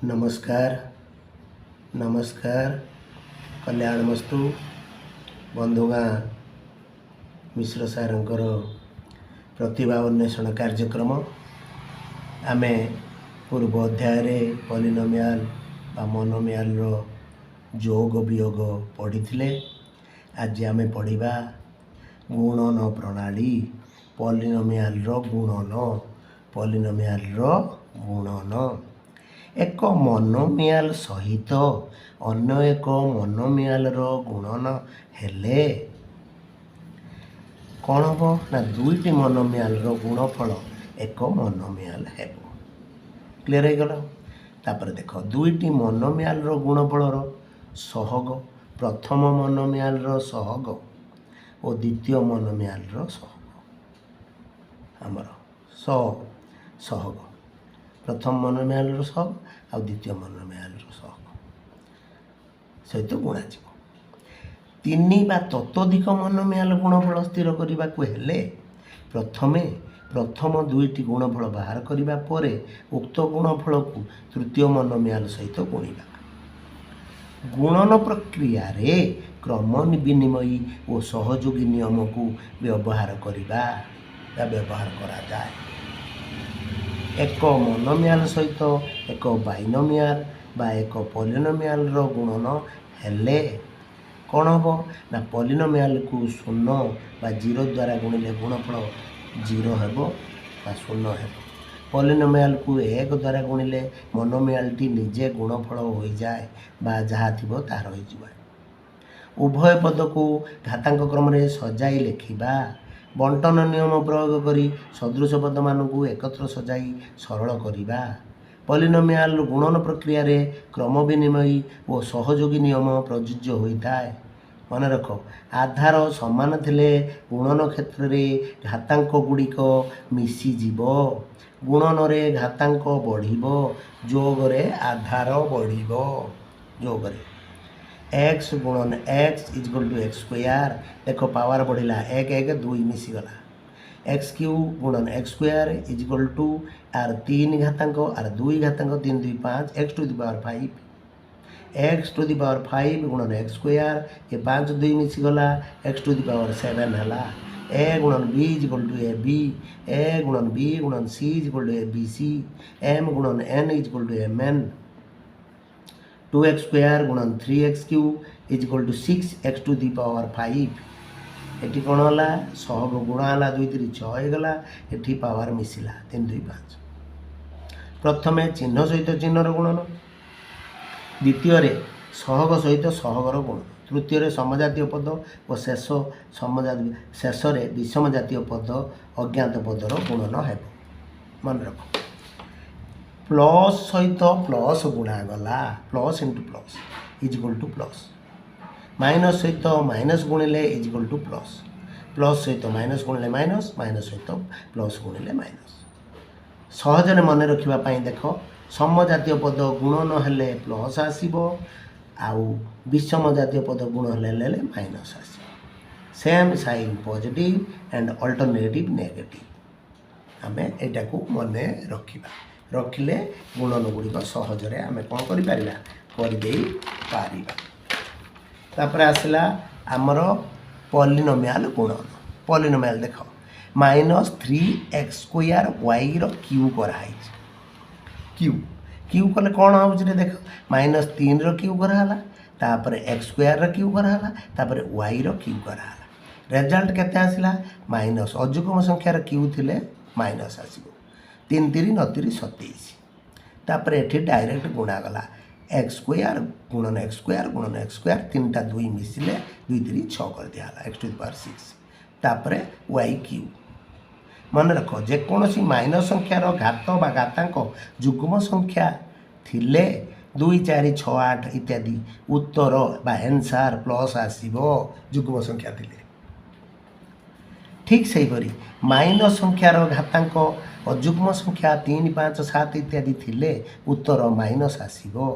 नमस्कार नमस्कार कल्याणमस्तु बंधुगाँ मिश्र सारंकर प्रतिभा अन्वेषण कार्यक्रम आमे पूर्व अध्याय पॉलिनोमियल बा मोनोमियल रो जोग वियोग पढ़ी आज आमे पढ़िबा गुणन प्रणाली पॉलिनोमियल रो गुणन एक मोनोमियल सहित अन्य एक मोनोमियल रो गुणन हेले कौन हम ना दुईटी मोनोमियल रो गुणफल एक मोनोमियल हेबो। क्लियर हो गला। तापर देख दुईटी मोनोमियल रो गुणफल रो सहग प्रथम मोनोमियल रो सहग और द्वितीय मोनोमियल रो सहग आमर सहग प्रथम मोनोमियल रो सहग आ द्वितीय मोनोमियल रो सहग सहित गुणा तीन बा ततोधिक मोनोमियल गुणफल स्थिर करने को हेले प्रथम दुईटी गुणफल बाहर करने पर उक्त गुणफल को तृतीय मोनोमियल सहित गुणा गुणन प्रक्रिया रे क्रम विनिमयी और सहयोगी नियम को व्यवहार करा जाए। एक मोनोमियल सहित एक बाइनोमियल बा एक पॉलिनोमियल रो गुणन हेले कौन हम ना पॉलिनोमियल को शून्य बा जीरो द्वारा गुणिले गुणफल जीरो हेबो बा शून्य हेबो। पॉलिनोमियल को एक द्वारा गुणिले मोनोमियल टी निजे गुणफल हो जाए बा जहाँ थिबो तार हो जाए। उभय पद को घातांक क्रम रे सजाई लेखिबा बंटन नियम प्रयोग करी सदृश पद मान को एकत्र सजाई सरल करिबा। पॉलिनोमियल गुणन प्रक्रिया रे क्रम विनिमयी और सहयोगी नियम प्रযোज्य होता है। मन रख आधार समान थिले गुणन क्षेत्र रे घातांक गुड़िक मिसी जीवो गुणन रे घातांक बढ़िबो जोग रे आधार बढ़िबो जोग रे x गुणन x equal to x square देखो पावर बढ़िला एक एक दुई मिसी गला एक्स क्यूब गुणन एक्स स्क्वायर इक्वल टू आर तीन घातांक आर दुई घातांक तीन दुई पाँच x to the power 5 x to the power 5 गुणन एक्स स्क्वायर ये पाँच दुई मिसी गला एक्स टू दी पावर 7 हला ए गुणन B equal to A B A गुणन बी गुणन C equal to A B C M गुणन N equal to M N 2x square गुणन 3x cube equal to 6x to the power 5 एटी कौन है सहग गुणा है दुई तीन छः गला एटी पावर मिसिला 3 2 5 प्रथम चिन्ह सहित चिन्हर गुणन द्वितीय सहग सहित सहगर गुणन तृतीय समजातीय पद और शेष विषम जातीय पद अज्ञात पदर गुणन है। मन रख प्लस सहित प्लस गुणा गला plus into plus equal two plus minus सहित माइनस गुणिले इक्वल टू प्लस प्लस सहित माइनस गुणिले माइनस माइनस सहित प्लस गुणिले माइनस सहजरे मन रखापी देख सम जातीय पद गुणन हेले प्लस आसो आउ विषम जातीय पद गुण हेले माइनस आसो same sign positive and alternative negative आमे एटा को मन रखिले गुणन गुड़िक सहजरे आमे कौन कर आसला आमर पॉलिनोमियल गुणन पॉलिनोमियल देख -3x स्क्वायर y रो क्यू कराई क्यू कले कौन हो देख -3 रो क्यू कराला तापर x स्क्वायर रो क्यू कराला तापर y रो क्यू कराला रिजल्ट केते आसला माइनस अजुग्म संख्यार क्यू थिले माइनस आसीबो 3 3 9 3 27 तापर एठी डायरेक्ट गुणा गला एक्स स्क्वायर गुणन एक्स स्क्वायर तीन टा दुई मिसिले 2 3 6 कर दिया एक्स टू द पावर 6 तापर वाई क्यूब। मन रख जेकोसी माइनस संख्यार घात बा घातांक जुग्म संख्या थिले 2 4 6 8 इत्यादि उत्तर बा आंसर प्लस आसीबो जुग्म संख्या थिले। ठीक सेहीपरि माइनस संख्यार घातांक अजुग्म संख्या 3 5 7 इत्यादि थिले उत्तर माइनस आसीबो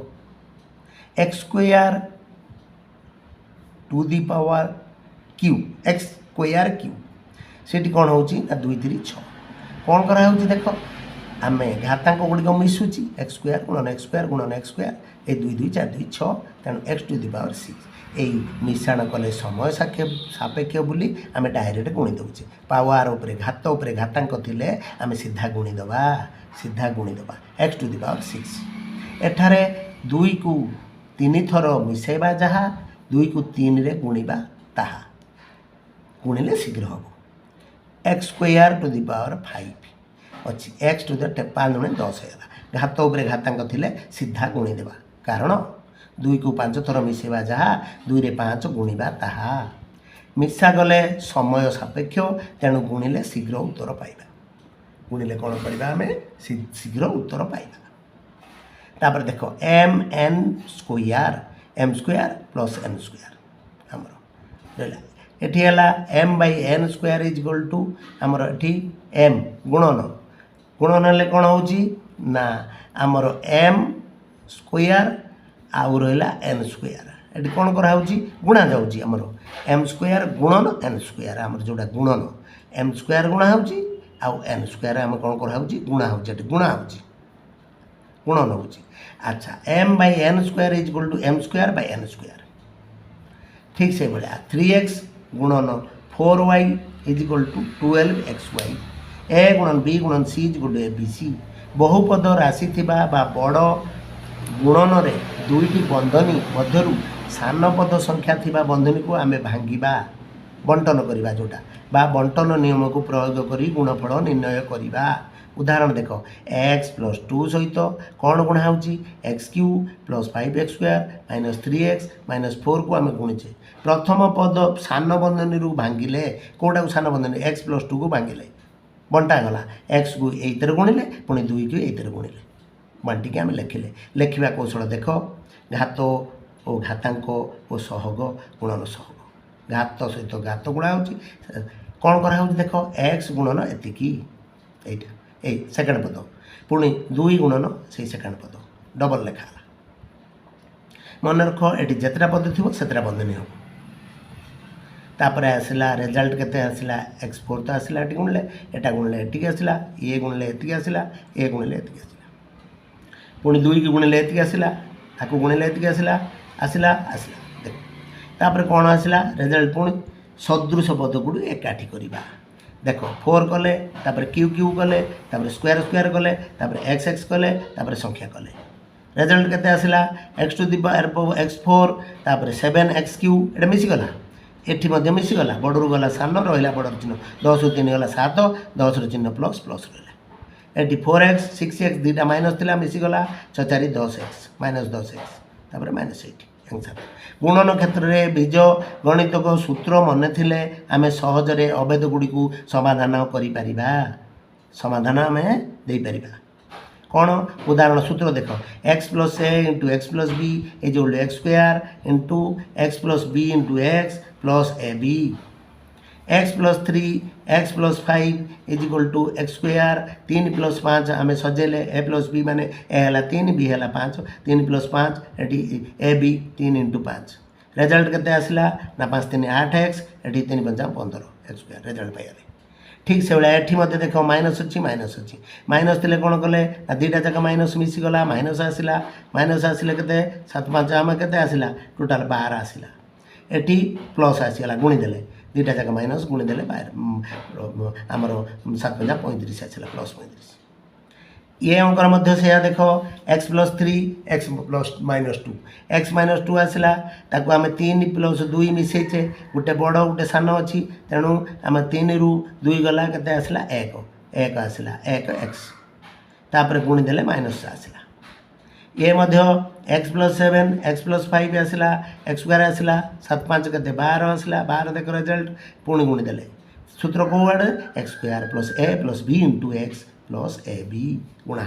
X square to the power Q X square Q सेठी कौन होची ना 2 3 6 कौन करा होची देखो आम घातांक गुड़िक मिशुची एक्स स्क्वायर गुणन एक्स स्क्वायर गुणन एक्स स्क्वायर ये 2 2 4 2 6 तेणु एक्स टू द पावर 6 यही मिश्रण कले समय सापेक्ष बोली आम डायरेक्ट गुणी दौचे पावर उपरे घातांक थिले आम सीधा गुणीदबा एक्स टू द पावर 6 एठारे 2 को 3 थर मिसेबा जहाँ 2 को 3 रे गुणिबा ताहा गुणिले शीघ्र हम x square to the power 5 अच्छी एक्स टू द 5 गुणे 10 है घात उपरे घातांक थिले सीधा गुणीदेवा कारण 2 को 5 थर मिसेबा जहाँ 2 रे 5 गुणिबा ताहा मिशा गले समय सापेक्ष तेणु गुणिले शीघ्र उत्तर पाइबा गुणिले कौन करवा आम शीघ्र उत्तर पाइबा तापर देख M N square plus N square आमर रहा एटी है M by N square is equal to आमर एटी एम गुणन हेल्ले कौन होना आमर एम स्क्वायर आउ रहा एन स्क्वायर ये कौन कराऊँगी गुणा जाऊँगी आमर एम स्क्वायर गुणन एन स्क्वायर आमर जोड़ा गुणन एम स्क्वायर गुणा होची आउ एन स्क्वायर आम कौन कराऊँगी गुणा होची गुणा होची गुणन होची अच्छा M by N square is equal to M square by N square ठीक से भाया 3x गुणन 4y is equal to 12xy ए गुणन बी गुणन C is equal to A B C बहुपद राशि थिबा बा बड़ गुणन रे दुईटी बंधनी मध्यरु सान पद संख्या थिबा बंधनी को आमे भांगिबा बंटन करिबा जोटा बा बंटन नियम को प्रयोग करी गुणफल निर्णय करिबा उदाहरण देख एक्स प्लस 2 सहित कौन गुणा होची x Q plus 5x square minus 3x minus 4 को आम गुणीचे प्रथम पद सान बंधनी भांगिले कौटा को सान बंधनी एक्स प्लस 2 को भांगिले बंटा गला एक्स को एतर गुणिले पुणी 2 को एतर गुणिले बांटिकी आम लिखिले लिखा कौशल देख घात और घातांक और सहग गुणन सहग घात सहित घात गुणा होची कौन करा होची देख एक्स गुणन एतिकी एटा ए सेकेंड पद पुणी 2 गुणन से सेकेंड पद डबल लेखा मन रख ये जितना पद थी से बंधनी हम तापर आसला रिजल्ट केते आसला x4 तो आसला ये गुणले एटा गुणले एटिक आसला ए गुणले एतिक आसला ए गुणले एतिक आसला पुणी 2 की गुणले एतिक आसला आकु गुणले एतिक आसला आसला आसला देख तापर कौन आसला रिजल्ट पुणी सदृश पद गुड़ एकाठी करवा देख 4 कले तापर क्यू क्यू कले तापर स्क्वायर स्क्वायर कले तापर एक्स एक्स कले तापर संख्या कले रिजल्ट केते आसला x to the power x4 तापर 7x क्यू एटा मिसिगला एठी मध्य मिसिगला बड़रू गला सान रहा बड़ चिन्ह 10 रु 3 गला 7 10 रु चिन्ह प्लस प्लस रहा एटी 4x 6x दुईटा माइनस थिला मिसिगला 4 10x माइनस 10x तापर माइनस 8 आंसर गुणन क्षेत्र में बीज गणित को सूत्र मन थिले आमे सहजरे अभेद गुड़ी को समाधान करिपारिबा समाधान आमे दे परिबा कौन उदाहरण सूत्र देख x plus A into x plus B is equal to x square into x plus B into x plus A B x plus 3 x plus 5 is equal to x square 3 plus 5 आम सजेले ए plus B माने ए है 3 B है 5 3 plus 5 एटी A B 3 into 5 result केते आसला ना 5 3 8 x एटी 3 5 15 x square result पाइले ठीक से भाया एटी मध्य देख माइनस अच्छी माइनस थे कौन कले दुईटा जाक माइनस मिसीगला माइनस आसिले के 7 5 आम के आसला टोटाल 12 आसला एटी प्लस आसीगला गुणीदेले दुईटा जाक माइनस गुणीदेले आमर 7 5 35 आसला प्लस 35 ये अंकर मध्य से देख x plus 3 x plus -2 x -2 आसला ताको आम 3 प्लस 2 मिसेचे गोटे बड़ गोटे सान अच्छी तेणु आम 3 रु 2 गला के आसला 1 आसला 1 एक्स तापर गुणीदेले माइनस आसला ये मध्य एक्स प्लस 7 एक्स प्लस 5 आसला एक्स स्क्वायर आसला 7 5 के 12 आसला 12 देख रिजल्ट पुणी गुणीदेले सूत्र कौड़ X square plus A plus B into x plus A B गुणा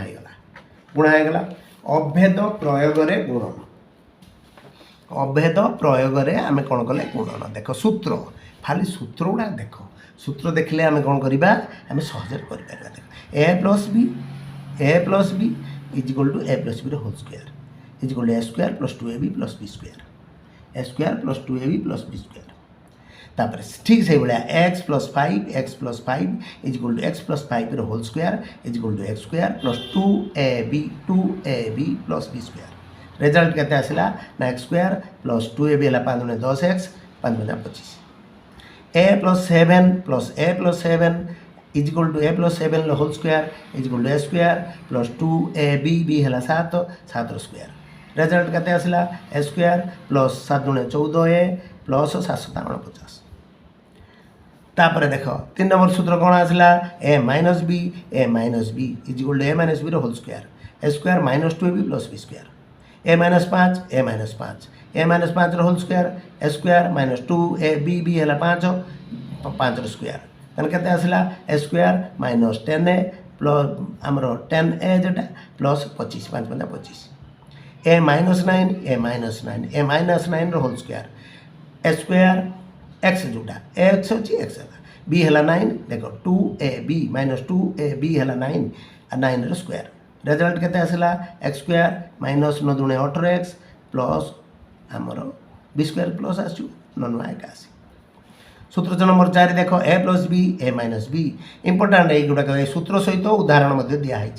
अभेद प्रयोग गुणन अभेद प्रयोग आम कौन कले गुणन देख सूत्र खाली सूत्र गुड़ा देख सूत्र देखले आम कौन करवा आम सहज कर देख A plus B is equal to A plus B whole square is equal to A square plus 2ab plus B square A square plus 2ab plus B square तापर ठीक से भाया X plus 5 is equal to X plus 5 whole square is equal to x square plus 2ab plus B square result केते आसला ना x square plus 2ab है 5 गुणे 10x 5 गुणे 25 a plus 7 is equal to a plus 7 whole square is equal to a square plus 2ab b है 7 square result केते आसला a square plus 7 गुणे 14a प्लस 750 तापर देख 3 नंबर सूत्र कौन आसला a minus B is equal to a minus B whole square a square minus 2ab plus b square a minus 5 whole square a square minus 2ab b है 5 square कन केते आसला a square minus 10a plus आमर 10a Zeta plus 25 5 पंजा 25 a minus 9 whole square a square x जोटा x अच्छी x b है 9 देख 2ab माइनस 2ab है 9 स्क्वायर रिजल्ट केते आसला x square minus 9 दुणे 18x plus आमर b स्क्वायर प्लस आसु 9 एक आसी सूत्र नंबर 4 देख a plus b a minus b important ये सूत्र सहित उदाहरण दिखाई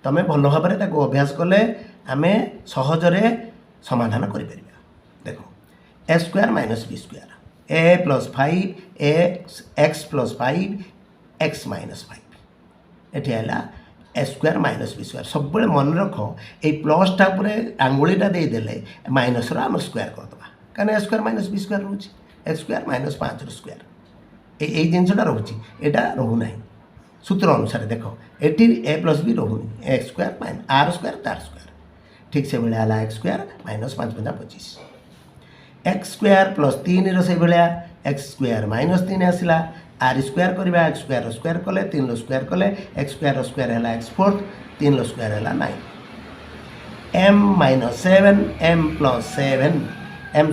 तुम भल भाव में अभ्यास कले आम सहजरे समाधान कर देख a square minus b square a plus 5 x plus 5 x minus 5 ये a square minus B square सब मन रख ये प्लसटा पूरे आंगुलीटा देदेले माइनस आम स्क्वायर करदे कहीं a square minus B square रोचे x स्क्वायर माइनस 5 स्क्वायर ये जिनसा रोचे यहाँ रोना सूत्र अनुसार देख ये a प्लस बी रोनी x square minus R square तार स्क्वायर ठीक से भाया एक्स स्क्वायर माइनस 5 पंजा 25 एक्स स्क्वायर प्लस 3 से भाया एक्स स्क्वायर माइनस 3 आसला आर स्क्वायर करवा एक्स स्क्वायर कले 3 स्क्वायर कले एक्स स्क्वायर है एक्स फोर्थ 3 स्क्वायर है 9 m minus 7 m plus 7 m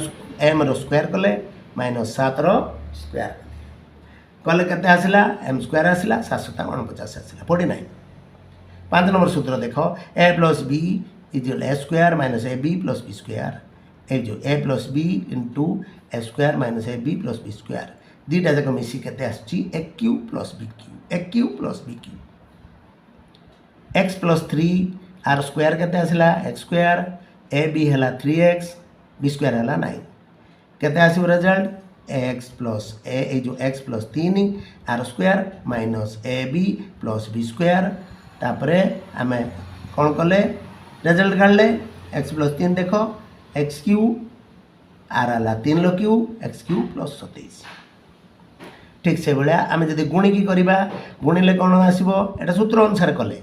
square कले माइनस 7 स्क्वायर कले केते आसला m स्क्वायर आसला 749 आसला 49 5 नंबर सूत्र देख a plus B is A square minus A B plus B square A जो a plus B into A square minus A B plus B square दुईटा जाक मिसी केते आसची A cube plus B cube X plus 3 आर square केते आसला x square A B है 3x बी स्क्वायर है 9 केते आसो रिजल्ट एक्स प्लस ए जो एक्स प्लस 3 आर square minus A B plus B square तापर आम कौन कले रिजल्ट काढ़ले एक्स प्लस 3 देख एक्स क्यू आर आला 3 क्यू एक्स क्यू प्लस 27 ठीक से भाया आम जब गुणिकी करवा गुणिले कौन आसो एटा सूत्र अनुसार कले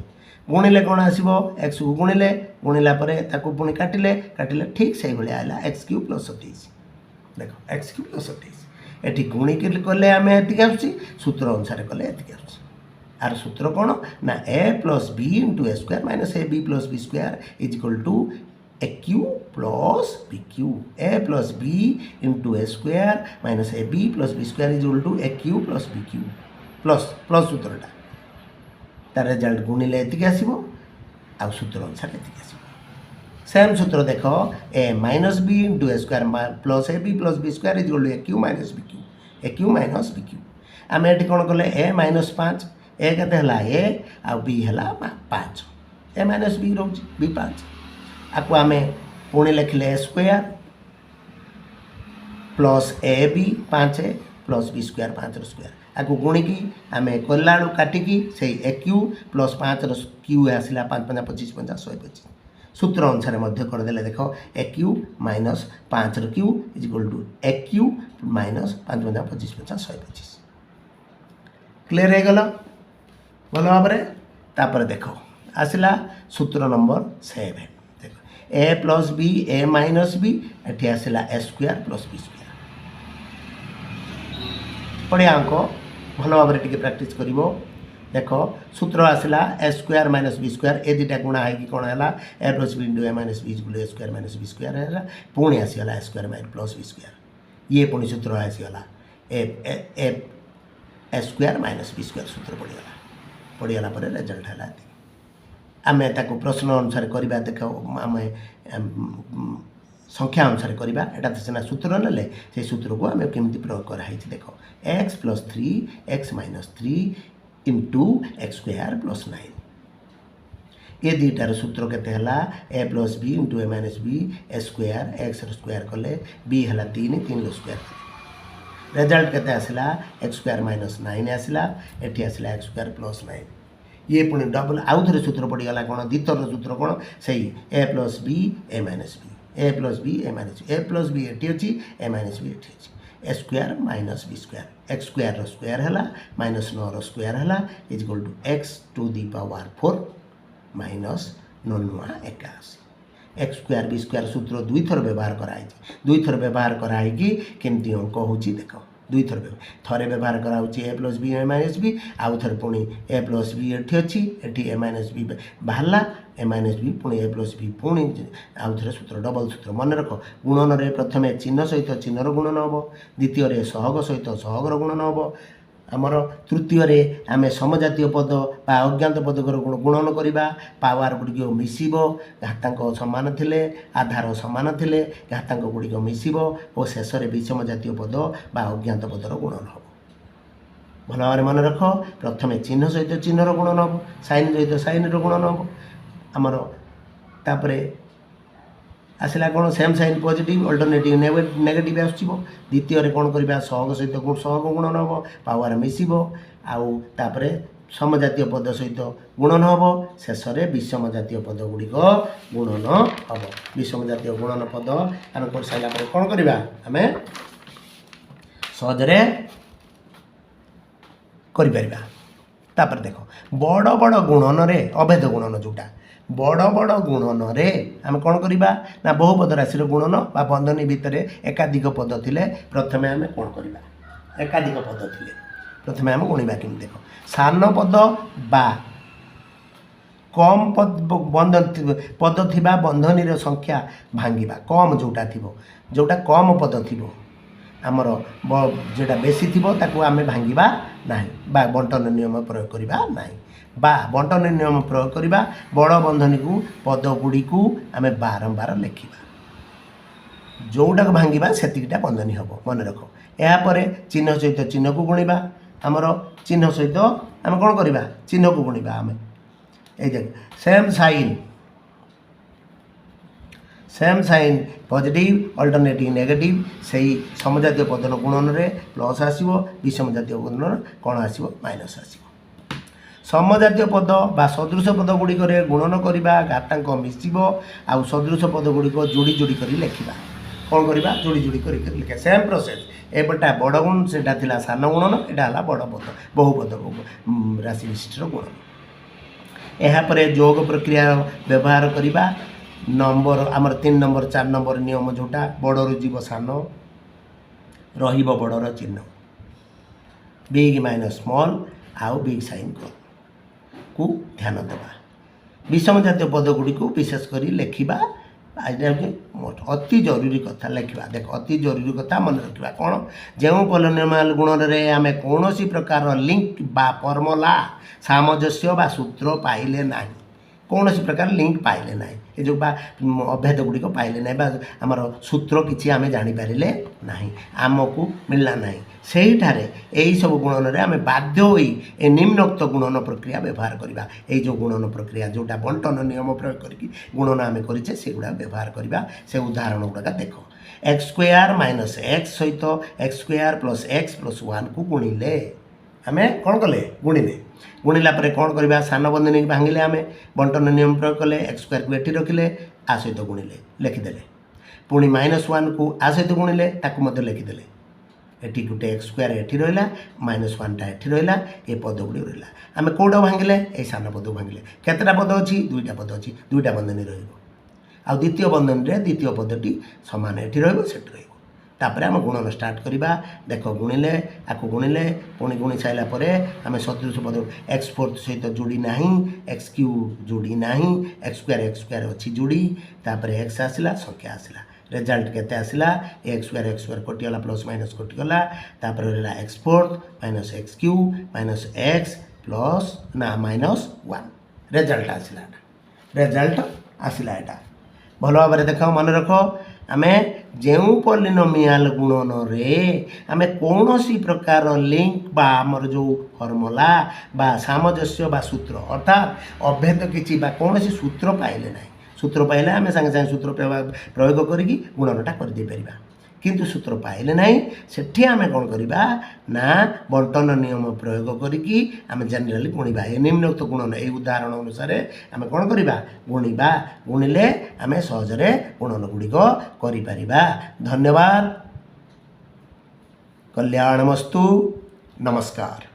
गुणिले कौन आसो एक्स को गुणिले गुणिला पुणी काटिले ठीक से भाया है एक्स क्यू प्लस 27 देख एक्स क्यू प्लस 27 ये गुणिकी कले आम ये आसूँ सूत्र अनुसार कले ये आसूँ आर सूत्र कौन ना A plus B into A square minus A B plus B square is equal to A cube plus B cube A plus B into A square minus A B plus B square is equal to A cube plus B cube plus सूत्रटा तार result गुणिले ये आसो आ सूत्र अनुसार ये आसो same सूत्र देख A minus B into A square plus A B plus B square is equal to A cube minus B cube आम ये कौन कले ए माइनस 5 ए के ए आ बी है 5 ए माइनस बी रोच बी 5 आपको आम पुणी लिखले A square plus A B 5 plus B square 5 square आपको गुणिकी आम कला काटिकी से ए क्यू प्लस 5 क्यू आसला 5 5 25 50 125 सूत्र अनुसार करदे देख A cube minus 5 cube is equal to A cube minus 5 5 25 50 125 clear हो गला भल भाव तापर देख आसला सूत्र नंबर 7 देख A plus B A minus B ये आसला A square plus B square बढ़िया अंक भल भाव में प्रैक्टिस कर देख सूत्र आसला A square minus B square A दुटा गुणा है कौन है A plus B into A minus B A square minus B square है पुणी आसीगला A square minus plus B square ये पुणी सूत्र आसीगला A square minus B square सूत्र पड़गला पर रिजल्ट है आम प्रश्न अनुसार करवा देख आम संख्या अनुसार करवा एटा तो सीना सूत्र ना से सूत्र को आम केमी प्रयोग कराई देख x plus 3 x minus 3 into x square plus 9 ये दुईटार सूत्र केते ए plus B into A minus B A square X square कले बी है 3 स्क्वायर रिजल्ट केते आसला एक्स स्क्वायर माइनस 9 आसला एटी आसला एक्स स्क्वायर प्लस 9 ये पुणी डबल आउ थे सूत्र पड़गला कौन द्वितर सूत्र कौन से A plus B A minus B A plus B A minus A plus B एटी अच्छी ए माइनस बी एटी अच्छी A square minus B square X square square है माइनस 9 स्क्वायर है is equal to X to the power 4 minus 9 81 X square B square सूत्र दुई थर व्यवहार कराई दुई थर व्यवहार कराई केमती अंक होची देख दुई थर थे व्यवहार कराऊँच ए plus B A minus B आउ थे पुणी ए प्लस बी एटी अच्छी एटी ए माइनस बी बाहर ए माइनस बी पुणी ए प्लस बी पुणी आउ थे सूत्र डबल सूत्र मन रख गुणन प्रथम चिन्ह सहित चिन्हर गुणन हम द्वितीय सहग सहित सहगर गुणन हम आमर तृतीय आम समजातीय पद बा अज्ञात पदकर गुणन करवा पावर गुड़िक मिसब घातांक सामान थे आधार सामान थे घातांक गुड़िक मिसब और शेष में विषम जातीय पद बा अज्ञात पदर गुणन हम भल भाव मन रख प्रथम चिन्ह सहित चिन्हर गुणन हम साइन सहित साइन गुणन हम आमर तापर आसला कौन same sign positive alternative negative आसो द्वितीय कौन करवा सहग सहित सहग गुणन हम पावर मिसब आउे समजातीय पद सहित गुणन हम शेष में विषम जातीय पद गुड़िक गुणन हम विषम जातीय गुणन पद आम कर सारा कौन करवा आम सहजरे कर देख बड़ बड़ गुणन रे अभेद गुणन जोटा बड़ बड़ गुणन रे आम कौन करवा ना बहुपद राशि गुणन बा बंधनी भितर एकाधिक पद थिले प्रथमे आम कौन करवा एकाधिक पद थिले प्रथमे आम गुणवा कि देख सान पद बा कम पद थिबा बंधनी संख्या भांगिबा कम जोटा थिबो जोटा कम पद थिबो आमर जोटा बेसी थिबो ताकू आम भांगिबा नाही बा बंटन नियम प्रयोग करवा नाही बा बंटन नियम प्रयोग करवा बड़ बंधनी को पद गुड़ी को आम बारंबार लिखा जोटा भांगा सेतिकटा बंधनी हम मन रख यापर चिन्ह सहित चिन्ह को गुणवा आमर चिन्ह सहित आम कौन करवा चिन्ह को गुणवा आम ये same sign positive alternative negative से समजातीय पदर गुणन रे प्लस आसो विषम जातीय गुणन कौन आसो माइनस आसो समजातीय पद बा सदृश पद गुड़िक गुणन करवा घातांक मिसब आउ सदृश पद गुड़िक जोड़ी जोड़ी कर लिखा कौन करवा जोड़ी जोड़ी कर लिखा सेम प्रोसेस एपटा बड़ गुण से सान गुणन यहाँ बड़ पद बहुपद राशि विशिष्ट गुणन यापर जोग प्रक्रिया व्यवहार करवा नंबर आमर 3 नंबर 4 नंबर नियम जोटा बड़ जीव सान रड़ चिन्ह बिग माइनस स्मॉल आउ बिग साइन को ध्यान देवा विषम जातीय पद गुड़ी को विशेषकर लिखा अति जरूरी कथा लिखा देख अति जरूरी कथा मन रखा कौन जो पॉलिनोमियल गुण में आम कौन प्रकार लिंक बा फॉर्मूला सामंजस्य बा सूत्र पाइले ना कौन प्रकार लिंक पाइले ना ये जो बा अभेद गुड़िक पाइले ना आमर सूत्र किसी आम जापारे ना आमको मिलला ना से सब गुणन आम बाध्य हो निम्नोक्त गुणन प्रक्रिया व्यवहार करवा ये जो गुणन प्रक्रिया जोटा बंटन नियम प्रयोग करके गुणन आम करे से गुड़ा व्यवहार करवा से उदाहरण गुड़ाक देख एक्स स्क्वायर माइनस एक्स सहित एक्स स्क्वायर प्लस 1 को गुणिले आम कौन कले गुणिला कौन करवा सान बंधनी भांगिले आम बंटन नियम प्रयोग कले एक्स स्क्वायर को एटी रखिले आ सहित गुणिले लिखिदेले पुणी -1 को आ सहित गुणिले ताकू लिखिदेले एटी गोटे एक्स स्क्वायर एटी रहा -1 टा एटी रहा ये पद गुड़ी रहा आम कौटा भांगिले ये सान पद भांगिले केतटा पद अच्छी दुईटा पद अच्छी दुईटा बंधनी रहा द्वितीय बंधनी में द्वितीय पदटी सामान एटी रही तापर आम गुणन स्टार्ट करवा देख गुणिले आपको गुणिले पुणी गुणी सारापर आम सदृश पद एक्स फोर्थ सहित जोड़ी ना एक्स क्यू जोड़ी ना एक्स स्क्वायर अच्छी जोड़ी तापर एक्स आसला संख्या आसला रिजल्ट केते आसला एक्स स्क्वायर कटिगला प्लस माइनस कटिगला तापर रहा x fourth minus x Q minus x plus ना -1 रिजल्ट आसला यहाँ भल भाव देख मन रख आमे जेउ पॉलिनोमियल गुणन रे आमे कौनसी प्रकार लिंक बा आमर जो फॉर्मूला बा सामंजस्य बा सूत्र अर्थात अभेद किछि बा कौनसी सूत्र पाइले नाही सूत्र पाइले आमे संगे संगे सूत्र प्रयोग करिकी गुणनटा कर दे परिबा किंतु सूत्र पाइले नाही सेठी आमे कोन करिबा ना बंटन नियम प्रयोग करिकी आमे जनरली गुणिबा ए निम्नोक्त गुणन ए उदाहरण अनुसार आमे कोन करिबा गुणिबा गुणिले आमे सहजरे गुणन गुडिको करि परिबा। धन्यवाद। कल्याणमस्तु। नमस्कार।